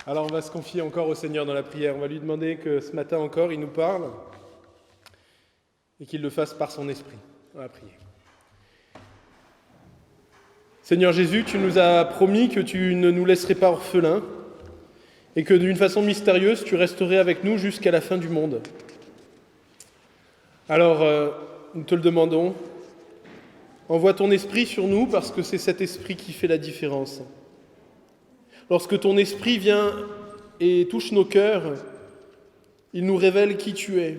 Alors on va se confier encore au Seigneur dans la prière. On va lui demander que ce matin encore, il nous parle et qu'il le fasse par son esprit. On va prier. Seigneur Jésus, tu nous as promis que tu ne nous laisserais pas orphelins et que d'une façon mystérieuse, tu resterais avec nous jusqu'à la fin du monde. Alors, nous te le demandons, envoie ton esprit sur nous parce que c'est cet esprit qui fait la différence. Lorsque ton esprit vient et touche nos cœurs, il nous révèle qui tu es.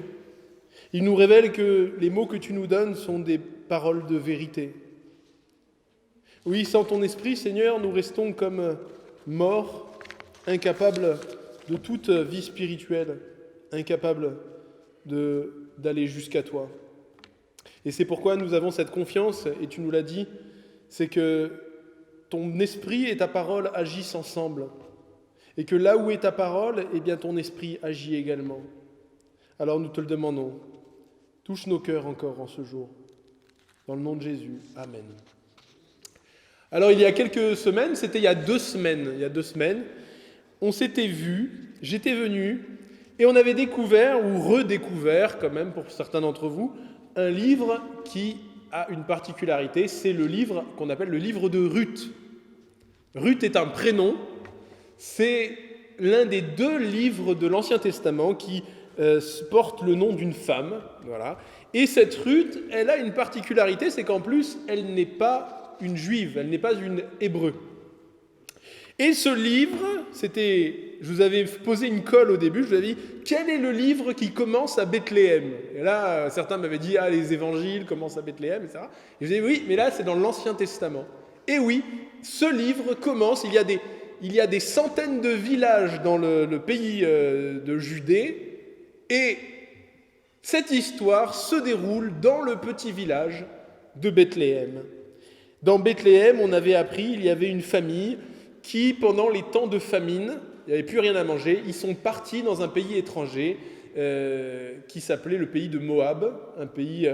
Il nous révèle que les mots que tu nous donnes sont des paroles de vérité. Oui, sans ton esprit, Seigneur, nous restons comme morts, incapables de toute vie spirituelle, incapables d'aller jusqu'à toi. Et c'est pourquoi nous avons cette confiance, et tu nous l'as dit, c'est que ton esprit et ta parole agissent ensemble. Et que là où est ta parole, eh bien ton esprit agit également. Alors nous te le demandons. Touche nos cœurs encore en ce jour. Dans le nom de Jésus. Amen. Alors il y a quelques semaines, c'était il y a 2 semaines, on s'était vus, j'étais venu, et on avait découvert, ou redécouvert quand même pour certains d'entre vous, un livre qui a une particularité, c'est le livre qu'on appelle le livre de Ruth. Ruth est un prénom, c'est l'un des 2 livres de l'Ancien Testament qui porte le nom d'une femme. Voilà. Et cette Ruth, elle a une particularité, c'est qu'en plus, elle n'est pas une juive, elle n'est pas une hébreu. Et ce livre, je vous avais posé une colle au début, je vous avais dit, quel est le livre qui commence à Bethléem ? Et là, certains m'avaient dit, les évangiles commencent à Bethléem, etc. Et je disais, oui, mais là, c'est dans l'Ancien Testament. Et oui, ce livre commence, il y a des centaines de villages dans le pays de Judée, et cette histoire se déroule dans le petit village de Bethléem. Dans Bethléem, on avait appris, il y avait une famille qui, pendant les temps de famine, il n'y avait plus rien à manger, ils sont partis dans un pays étranger qui s'appelait le pays de Moab, un pays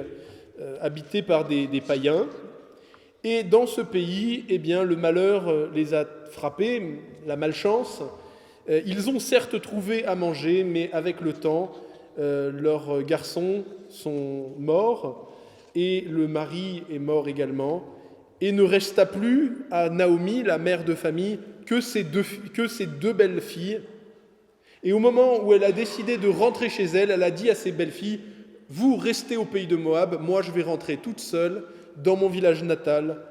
habité par des païens. Et dans ce pays, eh bien, le malheur les a frappés, la malchance. Ils ont certes trouvé à manger, mais avec le temps, leurs garçons sont morts et le mari est mort également. Et ne resta plus à Naomi, la mère de famille, que ses 2 belles filles. Et au moment où elle a décidé de rentrer chez elle, elle a dit à ses belles filles, « Vous restez au pays de Moab, moi je vais rentrer toute seule dans mon village natal,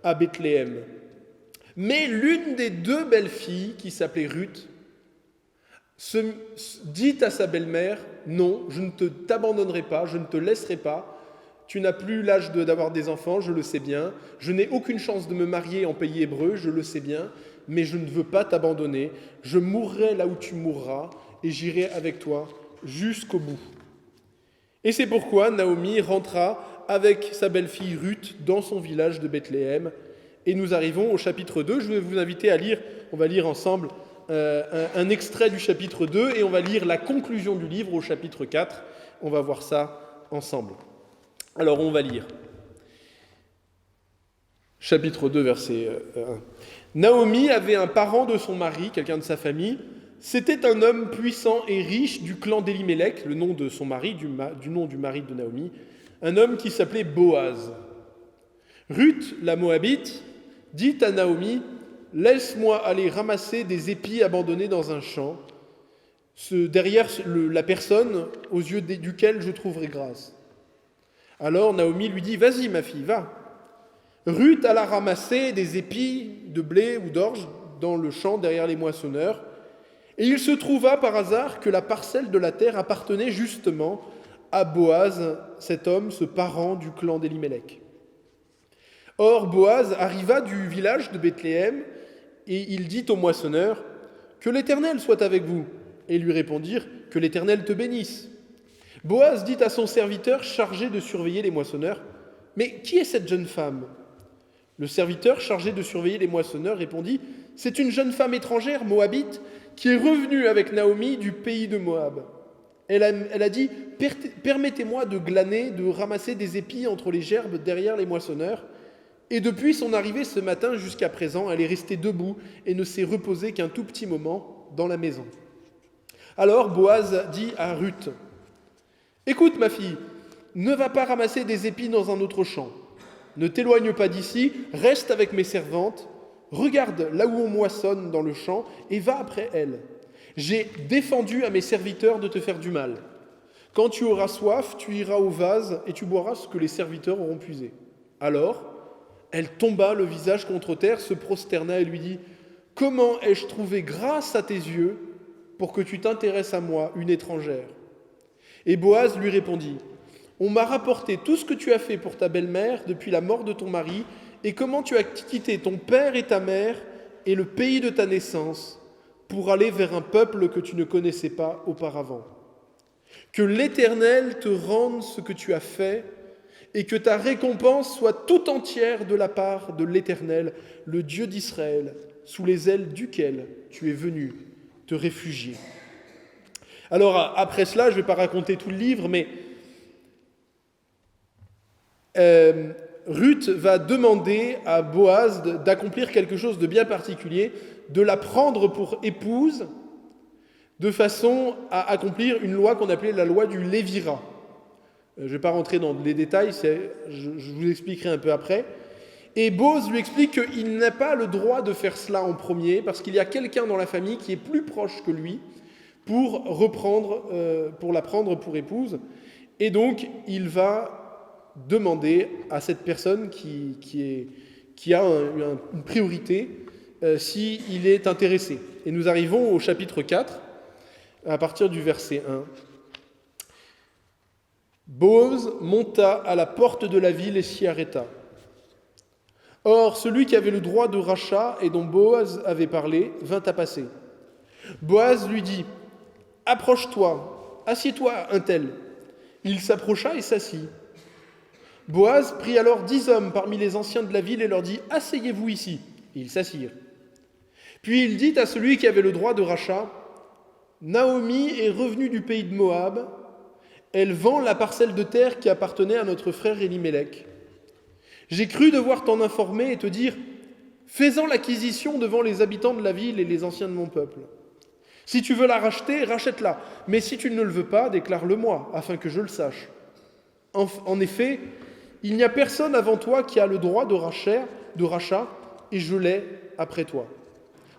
à Bethléem. » Mais l'une des 2 belles filles, qui s'appelait Ruth, dit à sa belle-mère, « Non, je ne t'abandonnerai pas, je ne te laisserai pas. Tu n'as plus l'âge d'avoir des enfants, je le sais bien. Je n'ai aucune chance de me marier en pays hébreu, je le sais bien. Mais je ne veux pas t'abandonner. Je mourrai là où tu mourras et j'irai avec toi jusqu'au bout. » Et c'est pourquoi Naomi rentra avec sa belle-fille Ruth dans son village de Bethléem. Et nous arrivons au chapitre 2. Je vais vous inviter à lire, on va lire ensemble un extrait du chapitre 2 et on va lire la conclusion du livre au chapitre 4. On va voir ça ensemble. Alors on va lire. Chapitre 2, verset 1. Naomi avait un parent de son mari, quelqu'un de sa famille. C'était un homme puissant et riche du clan d'Elimelech, le nom de son mari, du nom du mari de Naomi, un homme qui s'appelait Boaz. Ruth, la Moabite, dit à Naomi, « Laisse-moi aller ramasser des épis abandonnés dans un champ, derrière la personne aux yeux duquel je trouverai grâce. » Alors Naomi lui dit, « Vas-y ma fille, va. » Ruth alla ramasser des épis de blé ou d'orge dans le champ derrière les moissonneurs, et il se trouva par hasard que la parcelle de la terre appartenait justement à Boaz, cet homme, ce parent du clan d'Elimelech. Or Boaz arriva du village de Bethléem, et il dit aux moissonneurs, « Que l'Éternel soit avec vous. » Et lui répondirent, « Que l'Éternel te bénisse. » Boaz dit à son serviteur chargé de surveiller les moissonneurs, « Mais qui est cette jeune femme ?» Le serviteur chargé de surveiller les moissonneurs répondit, « C'est une jeune femme étrangère, moabite, qui est revenue avec Naomi du pays de Moab. Elle a dit, « Permettez-moi de glaner, de ramasser des épis entre les gerbes derrière les moissonneurs. » Et depuis son arrivée ce matin jusqu'à présent, elle est restée debout et ne s'est reposée qu'un tout petit moment dans la maison. Alors Boaz dit à Ruth, « Écoute ma fille, ne va pas ramasser des épis dans un autre champ. Ne t'éloigne pas d'ici, reste avec mes servantes, regarde là où on moissonne dans le champ et va après elles. J'ai défendu à mes serviteurs de te faire du mal. Quand tu auras soif, tu iras au vase et tu boiras ce que les serviteurs auront puisé. » Alors, elle tomba le visage contre terre, se prosterna et lui dit, « Comment ai-je trouvé grâce à tes yeux pour que tu t'intéresses à moi, une étrangère ?» Et Boaz lui répondit, « On m'a rapporté tout ce que tu as fait pour ta belle-mère depuis la mort de ton mari et comment tu as quitté ton père et ta mère et le pays de ta naissance pour aller vers un peuple que tu ne connaissais pas auparavant. Que l'Éternel te rende ce que tu as fait et que ta récompense soit tout entière de la part de l'Éternel, le Dieu d'Israël, sous les ailes duquel tu es venu te réfugier. » Alors, après cela, je ne vais pas raconter tout le livre, mais Ruth va demander à Boaz d'accomplir quelque chose de bien particulier, de la prendre pour épouse, de façon à accomplir une loi qu'on appelait la loi du Lévira. Je ne vais pas rentrer dans les détails, je vous expliquerai un peu après. Et Boaz lui explique qu'il n'a pas le droit de faire cela en premier, parce qu'il y a quelqu'un dans la famille qui est plus proche que lui pour la prendre pour épouse. Et donc, il va demander à cette personne qui a une priorité s'il est intéressé. Et nous arrivons au chapitre 4, à partir du verset 1. Boaz monta à la porte de la ville et s'y arrêta. Or, celui qui avait le droit de rachat et dont Boaz avait parlé vint à passer. Boaz lui dit, « Approche-toi, assieds-toi un tel. » Il s'approcha et s'assit. Boaz prit alors 10 hommes parmi les anciens de la ville et leur dit, « Asseyez-vous ici. » Et ils s'assirent. Puis il dit à celui qui avait le droit de rachat, « Naomi est revenue du pays de Moab. Elle vend la parcelle de terre qui appartenait à notre frère Élimélec. J'ai cru devoir t'en informer et te dire, fais-en l'acquisition devant les habitants de la ville et les anciens de mon peuple. Si tu veux la racheter, rachète-la. Mais si tu ne le veux pas, déclare-le-moi, afin que je le sache. En effet, il n'y a personne avant toi qui a le droit de rachat, et je l'ai après toi. »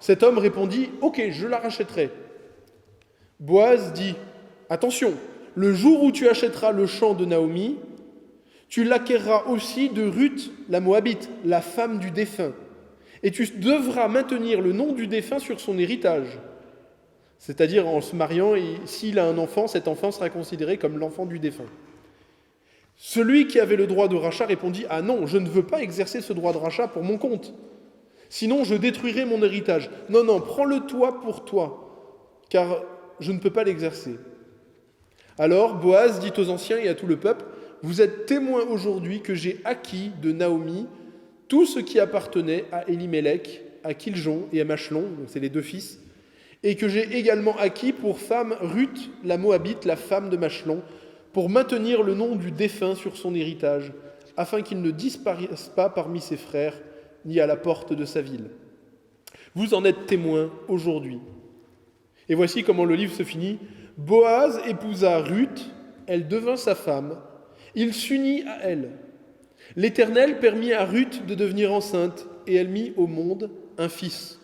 Cet homme répondit, « Ok, je la rachèterai. » Boaz dit, « Attention, le jour où tu achèteras le champ de Naomi, tu l'acquerras aussi de Ruth, la Moabite, la femme du défunt, et tu devras maintenir le nom du défunt sur son héritage. » C'est-à-dire, en se mariant, s'il a un enfant, cet enfant sera considéré comme l'enfant du défunt. Celui qui avait le droit de rachat répondit, « Ah non, je ne veux pas exercer ce droit de rachat pour mon compte. Sinon, je détruirai mon héritage. Non, non, prends-le toi pour toi, car je ne peux pas l'exercer. » Alors Boaz dit aux anciens et à tout le peuple, « Vous êtes témoins aujourd'hui que j'ai acquis de Naomi tout ce qui appartenait à Élimélec, à Kiljon et à Machlon, donc c'est les deux fils, et que j'ai également acquis pour femme Ruth, la Moabite, la femme de Machlon, pour maintenir le nom du défunt sur son héritage, afin qu'il ne disparaisse pas parmi ses frères, ni à la porte de sa ville. Vous en êtes témoins aujourd'hui. » Et voici comment le livre se finit. Boaz épousa Ruth, elle devint sa femme, il s'unit à elle. L'Éternel permit à Ruth de devenir enceinte, et elle mit au monde un fils.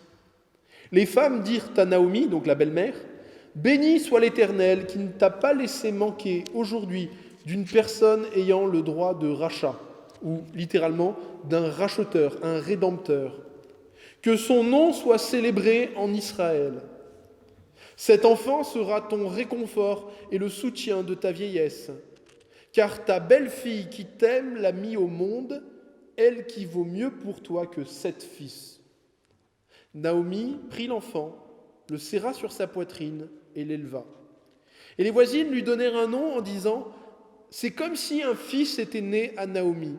Les femmes dirent à Naomi, donc la belle-mère, « Béni soit l'Éternel qui ne t'a pas laissé manquer aujourd'hui d'une personne ayant le droit de rachat, ou littéralement d'un racheteur, un rédempteur. Que son nom soit célébré en Israël. Cet enfant sera ton réconfort et le soutien de ta vieillesse, car ta belle-fille qui t'aime l'a mis au monde, elle qui vaut mieux pour toi que 7 fils. » Naomi prit l'enfant, le serra sur sa poitrine et l'éleva. Et les voisines lui donnèrent un nom en disant « C'est comme si un fils était né à Naomi. »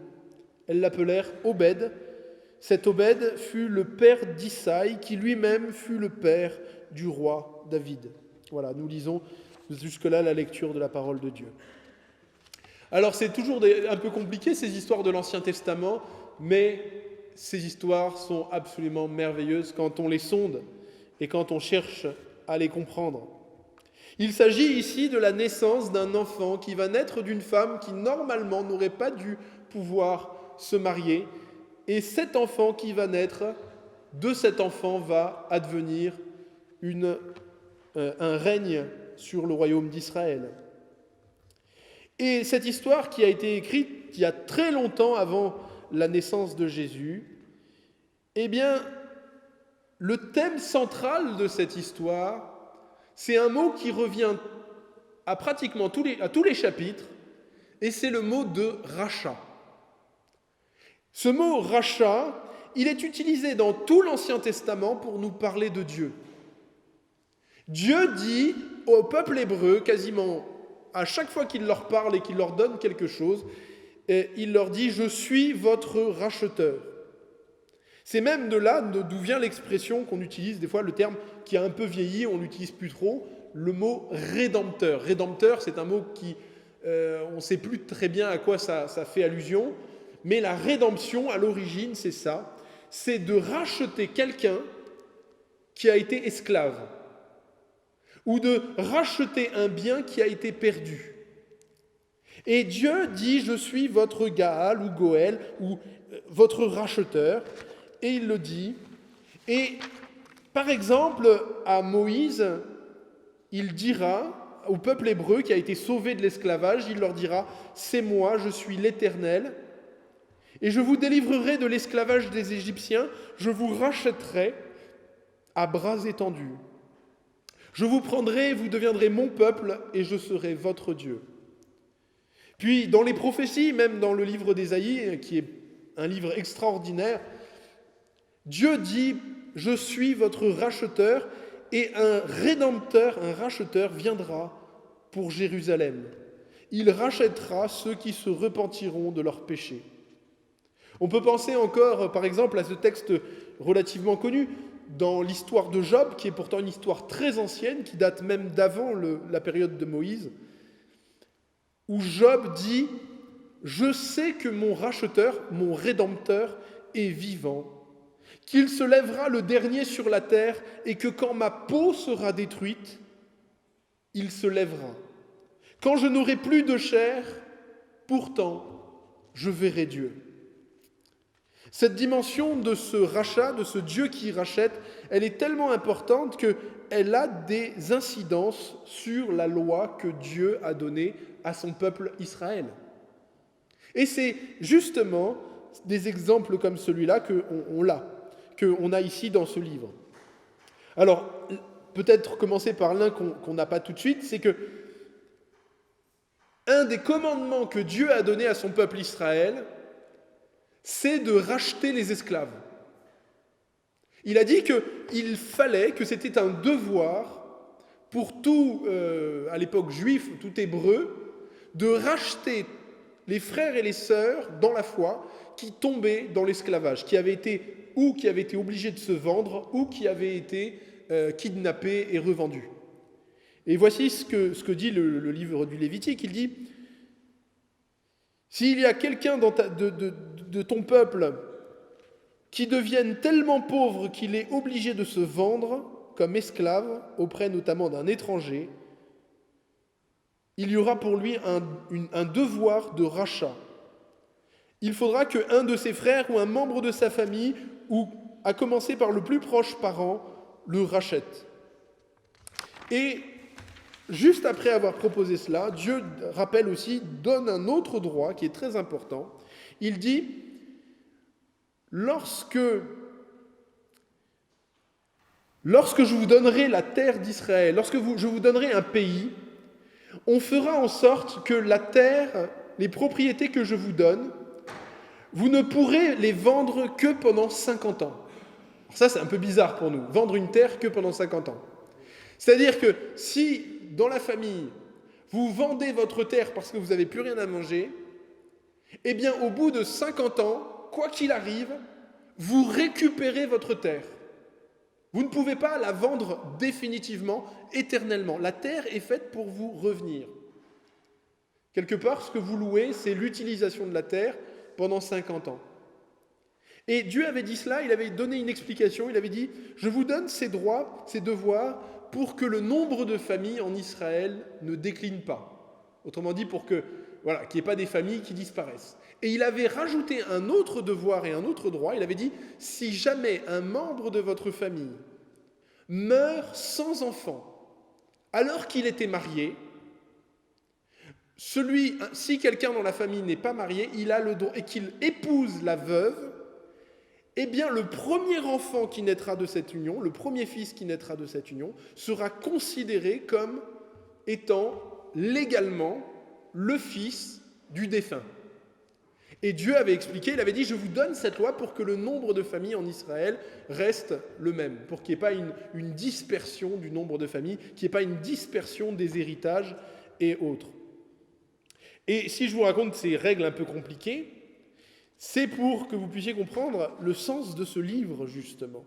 Elles l'appelèrent Obed. Cet Obed fut le père d'Issaï, qui lui-même fut le père du roi David. Voilà, nous lisons jusque-là la lecture de la parole de Dieu. Alors c'est toujours un peu compliqué ces histoires de l'Ancien Testament, mais ces histoires sont absolument merveilleuses quand on les sonde et quand on cherche à les comprendre. Il s'agit ici de la naissance d'un enfant qui va naître d'une femme qui normalement n'aurait pas dû pouvoir se marier. Et cet enfant qui va naître, de cet enfant va advenir un règne sur le royaume d'Israël. Et cette histoire qui a été écrite il y a très longtemps avant la naissance de Jésus, eh bien, le thème central de cette histoire, c'est un mot qui revient à pratiquement à tous les chapitres, et c'est le mot de rachat. Ce mot rachat, il est utilisé dans tout l'Ancien Testament pour nous parler de Dieu. Dieu dit au peuple hébreu, quasiment à chaque fois qu'il leur parle et qu'il leur donne quelque chose, il leur dit « Je suis votre racheteur ». C'est même de là d'où vient l'expression qu'on utilise, des fois le terme qui a un peu vieilli, on l'utilise plus trop, le mot rédempteur. Rédempteur, c'est un mot qui, on ne sait plus très bien à quoi ça fait allusion, mais la rédemption, à l'origine, c'est ça, c'est de racheter quelqu'un qui a été esclave, ou de racheter un bien qui a été perdu. Et Dieu dit « Je suis votre Gaal ou Goël, ou votre racheteur », et il le dit. Et par exemple, à Moïse, il dira au peuple hébreu qui a été sauvé de l'esclavage, il leur dira « C'est moi, je suis l'Éternel, et je vous délivrerai de l'esclavage des Égyptiens, je vous rachèterai à bras étendus. Je vous prendrai, vous deviendrez mon peuple, et je serai votre Dieu. » Puis, dans les prophéties, même dans le livre d'Ésaïe, qui est un livre extraordinaire, Dieu dit « Je suis votre racheteur, et un rédempteur, un racheteur viendra pour Jérusalem. Il rachètera ceux qui se repentiront de leurs péchés. » On peut penser encore, par exemple, à ce texte relativement connu, dans l'histoire de Job, qui est pourtant une histoire très ancienne, qui date même d'avant la période de Moïse, où Job dit « Je sais que mon racheteur, mon rédempteur, est vivant, qu'il se lèvera le dernier sur la terre, et que quand ma peau sera détruite, il se lèvera. Quand je n'aurai plus de chair, pourtant, je verrai Dieu. » Cette dimension de ce rachat, de ce Dieu qui rachète, elle est tellement importante qu'elle a des incidences sur la loi que Dieu a donnée à son peuple Israël. Et c'est justement des exemples comme celui-là qu'on a ici dans ce livre. Alors, peut-être commencer par l'un qu'on n'a pas tout de suite, c'est que un des commandements que Dieu a donné à son peuple Israël, c'est de racheter les esclaves. Il a dit qu'il fallait, que c'était un devoir pour tout, à l'époque juif, tout hébreu, de racheter les frères et les sœurs dans la foi qui tombaient dans l'esclavage, qui avaient été obligés de se vendre ou qui avaient été kidnappés et revendus. Et voici ce que dit le livre du Lévitique. Il dit « S'il y a quelqu'un de ton peuple qui devienne tellement pauvre qu'il est obligé de se vendre comme esclave auprès notamment d'un étranger, il y aura pour lui un devoir de rachat. Il faudra qu'un de ses frères ou un membre de sa famille, ou à commencer par le plus proche parent, le rachète. » Et juste après avoir proposé cela, Dieu rappelle aussi, donne un autre droit qui est très important. Il dit « Lorsque je vous donnerai la terre d'Israël, lorsque je vous donnerai un pays, on fera en sorte que la terre, les propriétés que je vous donne, vous ne pourrez les vendre que pendant 50 ans. » Alors ça, c'est un peu bizarre pour nous, vendre une terre que pendant 50 ans. C'est-à-dire que si, dans la famille, vous vendez votre terre parce que vous n'avez plus rien à manger, eh bien, au bout de 50 ans, quoi qu'il arrive, vous récupérez votre terre. Vous ne pouvez pas la vendre définitivement, éternellement. La terre est faite pour vous revenir. Quelque part, ce que vous louez, c'est l'utilisation de la terre pendant 50 ans. Et Dieu avait dit cela, il avait donné une explication, il avait dit « Je vous donne ces droits, ces devoirs, pour que le nombre de familles en Israël ne décline pas. Autrement dit, pour que, qu'il n'y ait pas des familles qui disparaissent. Et il avait rajouté un autre devoir et un autre droit. Il avait dit, si jamais un membre de votre famille meurt sans enfant, alors qu'il était marié, si quelqu'un dans la famille n'est pas marié, il a le droit, et qu'il épouse la veuve, eh bien le premier enfant qui naîtra de cette union, le premier fils qui naîtra de cette union, sera considéré comme étant légalement le fils du défunt. Et Dieu avait expliqué, il avait dit, je vous donne cette loi pour que le nombre de familles en Israël reste le même, pour qu'il n'y ait pas une dispersion du nombre de familles, qu'il n'y ait pas une dispersion des héritages et autres. Et si je vous raconte ces règles un peu compliquées, c'est pour que vous puissiez comprendre le sens de ce livre, justement.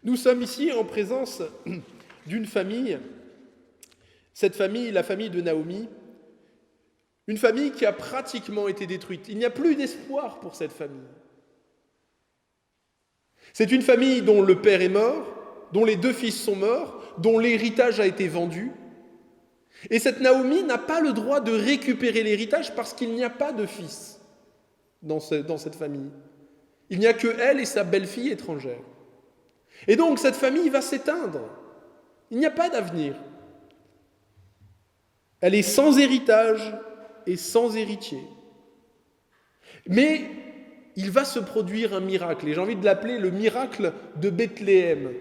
Nous sommes ici en présence d'une famille, cette famille, la famille de Naomi, une famille qui a pratiquement été détruite. Il n'y a plus d'espoir pour cette famille. C'est une famille dont le père est mort, dont les 2 fils sont morts, dont l'héritage a été vendu. Et cette Naomi n'a pas le droit de récupérer l'héritage parce qu'il n'y a pas de fils dans cette famille. Il n'y a que elle et sa belle-fille étrangère. Et donc cette famille va s'éteindre. Il n'y a pas d'avenir. Elle est sans héritage et sans héritier. Mais il va se produire un miracle, et j'ai envie de l'appeler le miracle de Bethléem.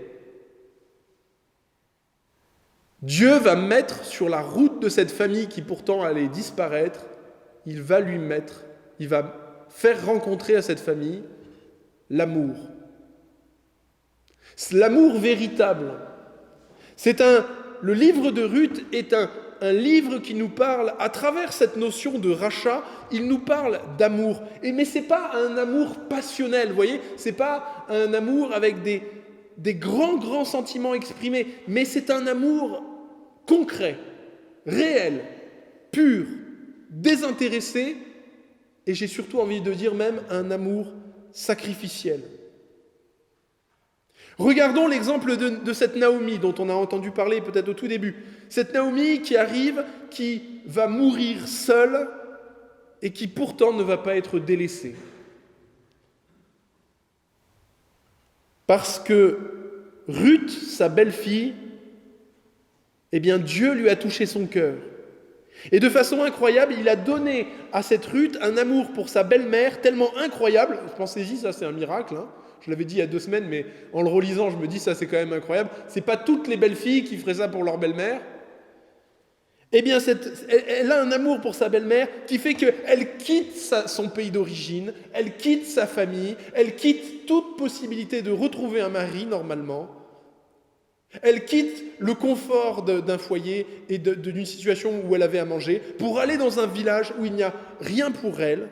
Dieu va mettre sur la route de cette famille qui pourtant allait disparaître, il va faire rencontrer à cette famille l'amour. L'amour véritable. Le livre de Ruth est un livre qui nous parle, à travers cette notion de rachat, il nous parle d'amour. Mais ce n'est pas un amour passionnel, vous voyez, ce n'est pas un amour avec des grands sentiments exprimés, mais c'est un amour concret, réel, pur, désintéressé, et j'ai surtout envie de dire même un amour sacrificiel. Regardons l'exemple de cette Naomi dont on a entendu parler peut-être au tout début. Cette Naomi qui arrive, qui va mourir seule et qui pourtant ne va pas être délaissée. Parce que Ruth, sa belle-fille, eh bien Dieu lui a touché son cœur. Et de façon incroyable, il a donné à cette Ruth un amour pour sa belle-mère tellement incroyable. Pensez-y, ça c'est un miracle, hein. Je l'avais dit il y a 2 semaines, mais en le relisant, je me dis ça c'est quand même incroyable. C'est pas toutes les belles filles qui feraient ça pour leur belle-mère. Eh bien, elle a un amour pour sa belle-mère qui fait qu'elle quitte son pays d'origine, elle quitte sa famille, elle quitte toute possibilité de retrouver un mari normalement. Elle quitte le confort d'un foyer et d'une situation où elle avait à manger pour aller dans un village où il n'y a rien pour elle.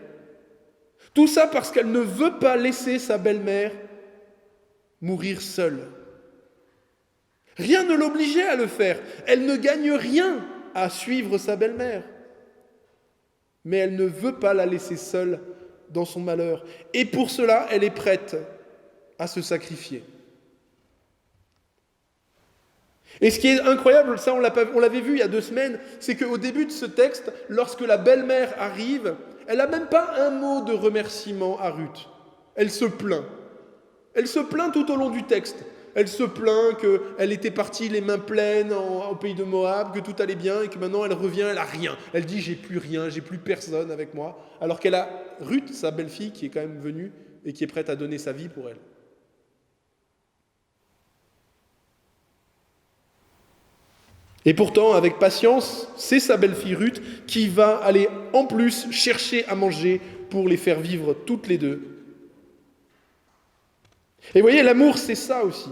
Tout ça parce qu'elle ne veut pas laisser sa belle-mère mourir seule. Rien ne l'obligeait à le faire. Elle ne gagne rien à suivre sa belle-mère. Mais elle ne veut pas la laisser seule dans son malheur. Et pour cela, elle est prête à se sacrifier. Et ce qui est incroyable, ça on l'avait vu il y a 2 semaines, c'est qu'au début de ce texte, lorsque la belle-mère arrive, elle n'a même pas un mot de remerciement à Ruth. Elle se plaint. Elle se plaint tout au long du texte. Elle se plaint qu'elle était partie les mains pleines au pays de Moab, que tout allait bien et que maintenant elle revient, elle n'a rien. Elle dit j'ai plus rien, j'ai plus personne avec moi. Alors qu'elle a Ruth, sa belle-fille, qui est quand même venue et qui est prête à donner sa vie pour elle. Et pourtant, avec patience, c'est sa belle-fille Ruth qui va aller en plus chercher à manger pour les faire vivre toutes les deux. Et vous voyez, l'amour, c'est ça aussi.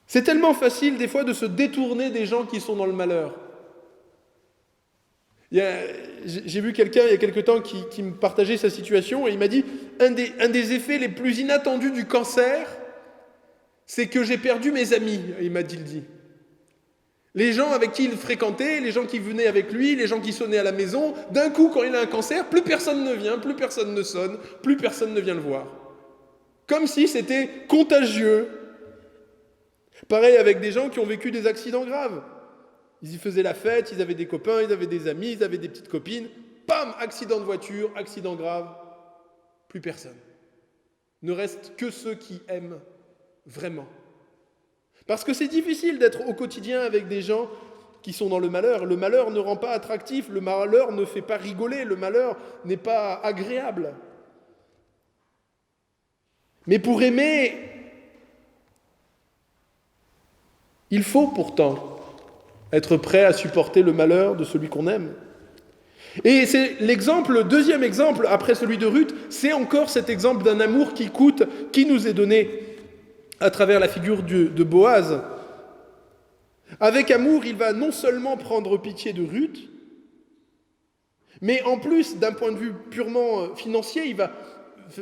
C'est tellement facile des fois de se détourner des gens qui sont dans le malheur. J'ai vu quelqu'un il y a quelque temps qui me partageait sa situation et il m'a dit un des effets les plus inattendus du cancer, c'est que j'ai perdu mes amis, il m'a dit. Les gens avec qui il fréquentait, les gens qui venaient avec lui, les gens qui sonnaient à la maison, d'un coup, quand il a un cancer, plus personne ne vient, plus personne ne sonne, plus personne ne vient le voir. Comme si c'était contagieux. Pareil avec des gens qui ont vécu des accidents graves. Ils y faisaient la fête, ils avaient des copains, ils avaient des amis, ils avaient des petites copines. Pam, accident de voiture, accident grave, plus personne. Ne reste que ceux qui aiment vraiment. Parce que c'est difficile d'être au quotidien avec des gens qui sont dans le malheur. Le malheur ne rend pas attractif, le malheur ne fait pas rigoler, le malheur n'est pas agréable. Mais pour aimer, il faut pourtant être prêt à supporter le malheur de celui qu'on aime. Et c'est le deuxième exemple, après celui de Ruth, c'est encore cet exemple d'un amour qui coûte, qui nous est donné à travers la figure de Boaz. Avec amour, il va non seulement prendre pitié de Ruth, mais en plus, d'un point de vue purement financier,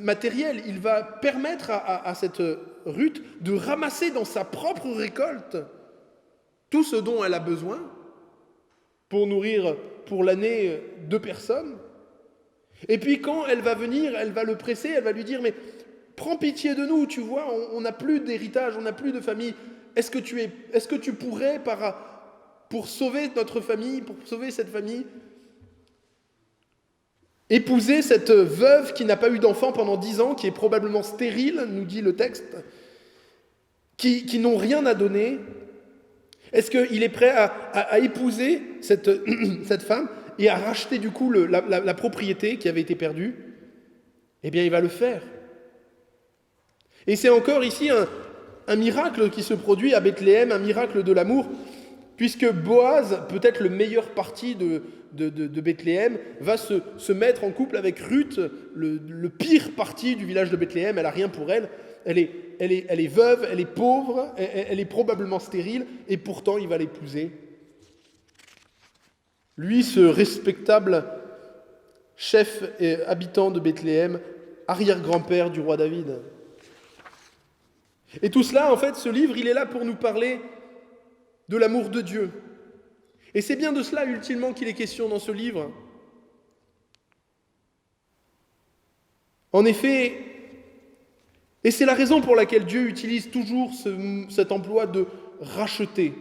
matériel, il va permettre à cette Ruth de ramasser dans sa propre récolte tout ce dont elle a besoin pour nourrir pour l'année 2 personnes. Et puis quand elle va venir, elle va le presser, elle va lui dire « Mais prends pitié de nous, tu vois, on n'a plus d'héritage, on n'a plus de famille. Est-ce que tu pourrais, pour sauver notre famille, pour sauver cette famille, épouser cette veuve qui n'a pas eu d'enfant pendant 10 ans, qui est probablement stérile, nous dit le texte, qui n'ont rien à donner. Est-ce qu'il est prêt à épouser cette femme et à racheter du coup la propriété qui avait été perdue ? Eh bien, il va le faire. Et c'est encore ici un miracle qui se produit à Bethléem, un miracle de l'amour, puisque Boaz, peut-être le meilleur parti de Bethléem, va se mettre en couple avec Ruth, le pire parti du village de Bethléem. Elle n'a rien pour elle. Elle est veuve, elle est pauvre, elle est probablement stérile, et pourtant il va l'épouser. Lui, ce respectable chef et habitant de Bethléem, arrière-grand-père du roi David. Et tout cela, en fait, ce livre, il est là pour nous parler de l'amour de Dieu. Et c'est bien de cela, ultimement, qu'il est question dans ce livre. En effet, et c'est la raison pour laquelle Dieu utilise toujours cet emploi de racheter.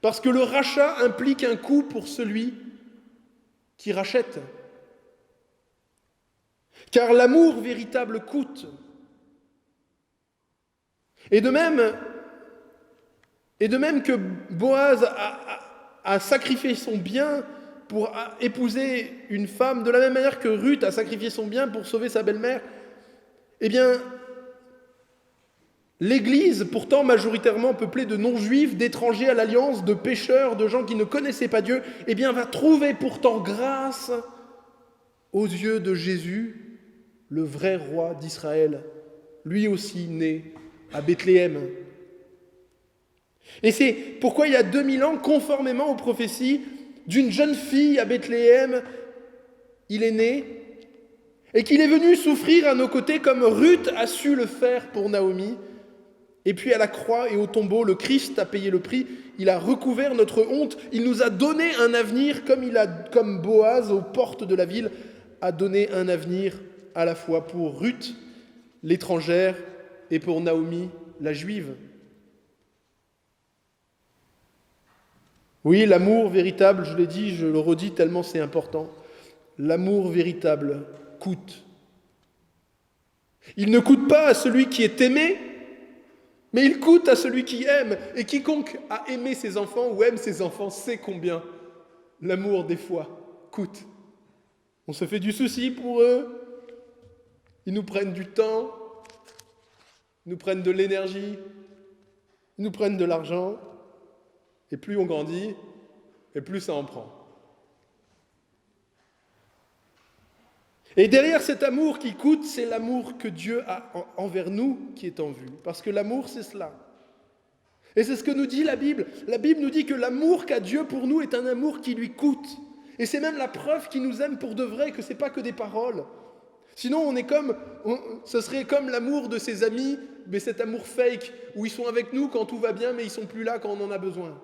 Parce que le rachat implique un coût pour celui qui rachète. Car l'amour véritable coûte. Et de même que Boaz a sacrifié son bien pour épouser une femme, de la même manière que Ruth a sacrifié son bien pour sauver sa belle-mère, eh bien, l'Église, pourtant majoritairement peuplée de non-juifs, d'étrangers à l'alliance, de pécheurs, de gens qui ne connaissaient pas Dieu, eh bien, va trouver pourtant grâce aux yeux de Jésus, le vrai roi d'Israël, lui aussi né à Bethléem. Et c'est pourquoi il y a 2000 ans, conformément aux prophéties, d'une jeune fille à Bethléem, il est né, et qu'il est venu souffrir à nos côtés comme Ruth a su le faire pour Naomi. Et puis à la croix et au tombeau, le Christ a payé le prix, il a recouvert notre honte, il nous a donné un avenir comme Boaz aux portes de la ville a donné un avenir à la fois pour Ruth, l'étrangère, et pour Naomi, la juive. Oui, l'amour véritable, je l'ai dit, je le redis tellement c'est important, l'amour véritable coûte. Il ne coûte pas à celui qui est aimé, mais il coûte à celui qui aime. Et quiconque a aimé ses enfants ou aime ses enfants sait combien l'amour, des fois, coûte. On se fait du souci pour eux, ils nous prennent du temps, ils nous prennent de l'énergie, ils nous prennent de l'argent, et plus on grandit, et plus ça en prend. Et derrière cet amour qui coûte, c'est l'amour que Dieu a envers nous qui est en vue. Parce que l'amour, c'est cela. Et c'est ce que nous dit la Bible. La Bible nous dit que l'amour qu'a Dieu pour nous est un amour qui lui coûte. Et c'est même la preuve qu'il nous aime pour de vrai, que ce n'est pas que des paroles. Sinon, ce serait comme l'amour de ses amis, mais cet amour fake, où ils sont avec nous quand tout va bien, mais ils ne sont plus là quand on en a besoin.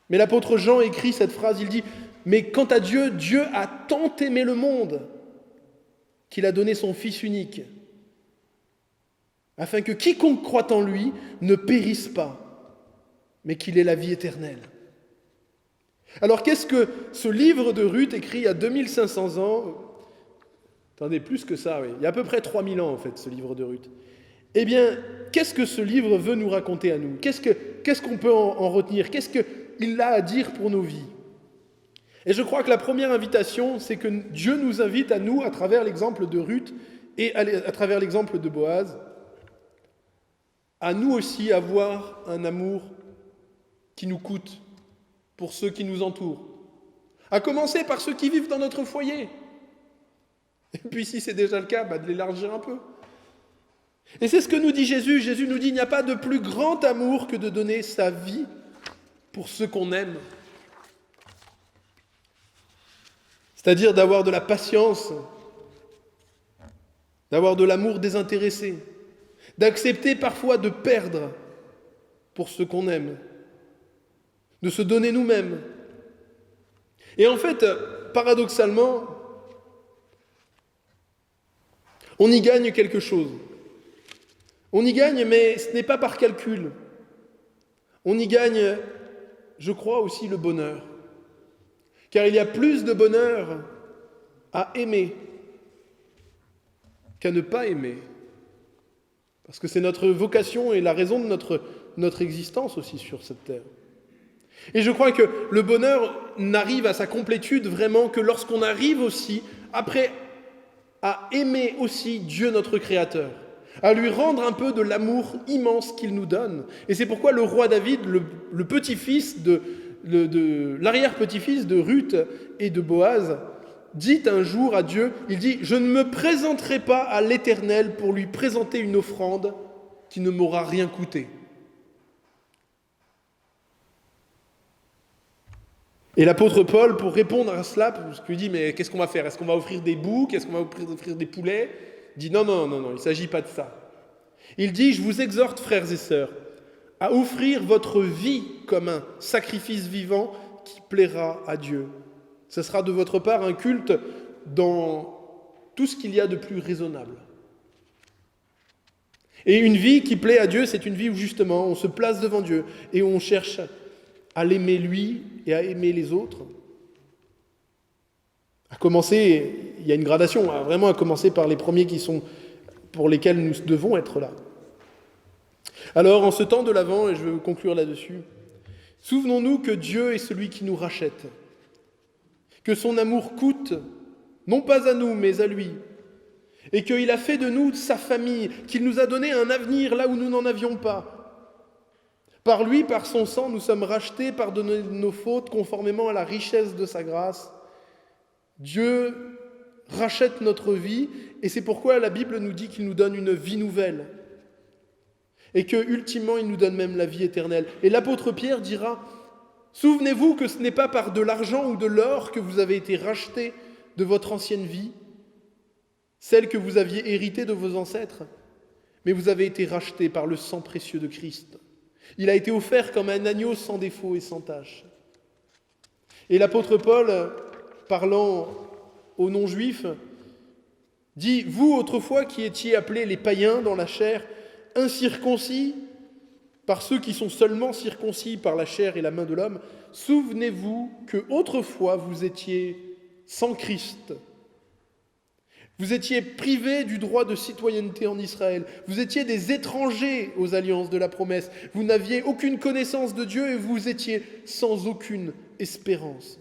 Mais l'apôtre Jean écrit cette phrase, il dit « Mais quant à Dieu, Dieu a tant aimé le monde qu'il a donné son Fils unique, afin que quiconque croit en lui ne périsse pas, mais qu'il ait la vie éternelle. Alors qu'est-ce que ce livre de Ruth écrit il y a 2500 ans? Attendez, plus que ça, oui. Il y a à peu près 3000 ans en fait, ce livre de Ruth. Eh bien, qu'est-ce que ce livre veut nous raconter à nous? Qu'est-ce qu'on peut en retenir? Qu'est-ce qu'il a à dire pour nos vies? Et je crois que la première invitation, c'est que Dieu nous invite à nous, à travers l'exemple de Ruth et à travers l'exemple de Boaz, à nous aussi avoir un amour qui nous coûte pour ceux qui nous entourent. À commencer par ceux qui vivent dans notre foyer. Et puis si c'est déjà le cas, de l'élargir un peu. Et c'est ce que nous dit Jésus. Jésus nous dit, il n'y a pas de plus grand amour que de donner sa vie pour ceux qu'on aime. C'est-à-dire d'avoir de la patience, d'avoir de l'amour désintéressé, d'accepter parfois de perdre pour ceux qu'on aime, de se donner nous-mêmes. Et en fait, paradoxalement, on y gagne quelque chose. On y gagne, mais ce n'est pas par calcul. On y gagne, je crois, aussi le bonheur. Car il y a plus de bonheur à aimer qu'à ne pas aimer. Parce que c'est notre vocation et la raison de notre existence aussi sur cette terre. Et je crois que le bonheur n'arrive à sa complétude vraiment que lorsqu'on arrive aussi, après, à aimer aussi Dieu notre Créateur, à lui rendre un peu de l'amour immense qu'il nous donne. Et c'est pourquoi le roi David, le petit-fils l'arrière-petit-fils de Ruth et de Boaz, dit un jour à Dieu, il dit « Je ne me présenterai pas à l'Éternel pour lui présenter une offrande qui ne m'aura rien coûté. » Et l'apôtre Paul, pour répondre à cela, parce qu'il dit « Mais qu'est-ce qu'on va faire? Est-ce qu'on va offrir des boucs? Est-ce qu'on va offrir des poulets ?» Il dit « Non, il ne s'agit pas de ça. » Il dit « Je vous exhorte, frères et sœurs, à offrir votre vie comme un sacrifice vivant qui plaira à Dieu. Ce sera de votre part un culte dans tout ce qu'il y a de plus raisonnable. » Et une vie qui plaît à Dieu, c'est une vie où justement on se place devant Dieu et où on cherche à l'aimer lui et à aimer les autres. À commencer, il y a une gradation, vraiment à commencer par les premiers pour lesquels nous devons être là. Alors, en ce temps de l'Avent, et je vais conclure là-dessus, souvenons-nous que Dieu est celui qui nous rachète, que son amour coûte, non pas à nous, mais à lui, et qu'il a fait de nous sa famille, qu'il nous a donné un avenir là où nous n'en avions pas. Par lui, par son sang, nous sommes rachetés, pardonnés de nos fautes, conformément à la richesse de sa grâce. Dieu rachète notre vie, et c'est pourquoi la Bible nous dit qu'il nous donne une vie nouvelle. Et que, ultimement, il nous donne même la vie éternelle. Et l'apôtre Pierre dira, « Souvenez-vous que ce n'est pas par de l'argent ou de l'or que vous avez été rachetés de votre ancienne vie, celle que vous aviez héritée de vos ancêtres, mais vous avez été rachetés par le sang précieux de Christ. Il a été offert comme un agneau sans défaut et sans tache. » Et l'apôtre Paul, parlant aux non-juifs, dit « Vous, autrefois, qui étiez appelés les païens dans la chair, incirconcis par ceux qui sont seulement circoncis par la chair et la main de l'homme, souvenez-vous que autrefois vous étiez sans Christ. Vous étiez privés du droit de citoyenneté en Israël. Vous étiez des étrangers aux alliances de la promesse. Vous n'aviez aucune connaissance de Dieu et vous étiez sans aucune espérance.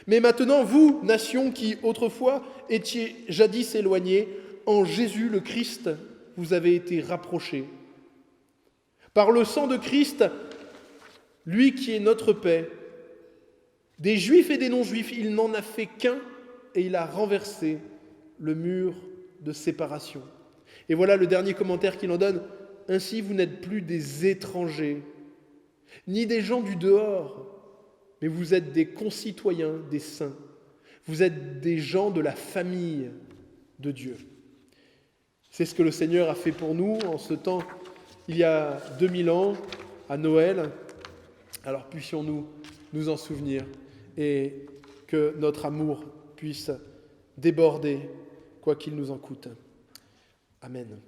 Mais maintenant, vous, nation qui autrefois étiez jadis éloignés, en Jésus le Christ, vous avez été rapprochés. Par le sang de Christ, lui qui est notre paix, des juifs et des non-juifs, il n'en a fait qu'un et il a renversé le mur de séparation. Et voilà le dernier commentaire qu'il en donne. Ainsi, vous n'êtes plus des étrangers, ni des gens du dehors, mais vous êtes des concitoyens des saints. Vous êtes des gens de la famille de Dieu. C'est ce que le Seigneur a fait pour nous en ce temps, il y a 2000 ans, à Noël. Alors puissions-nous nous en souvenir et que notre amour puisse déborder, quoi qu'il nous en coûte. Amen.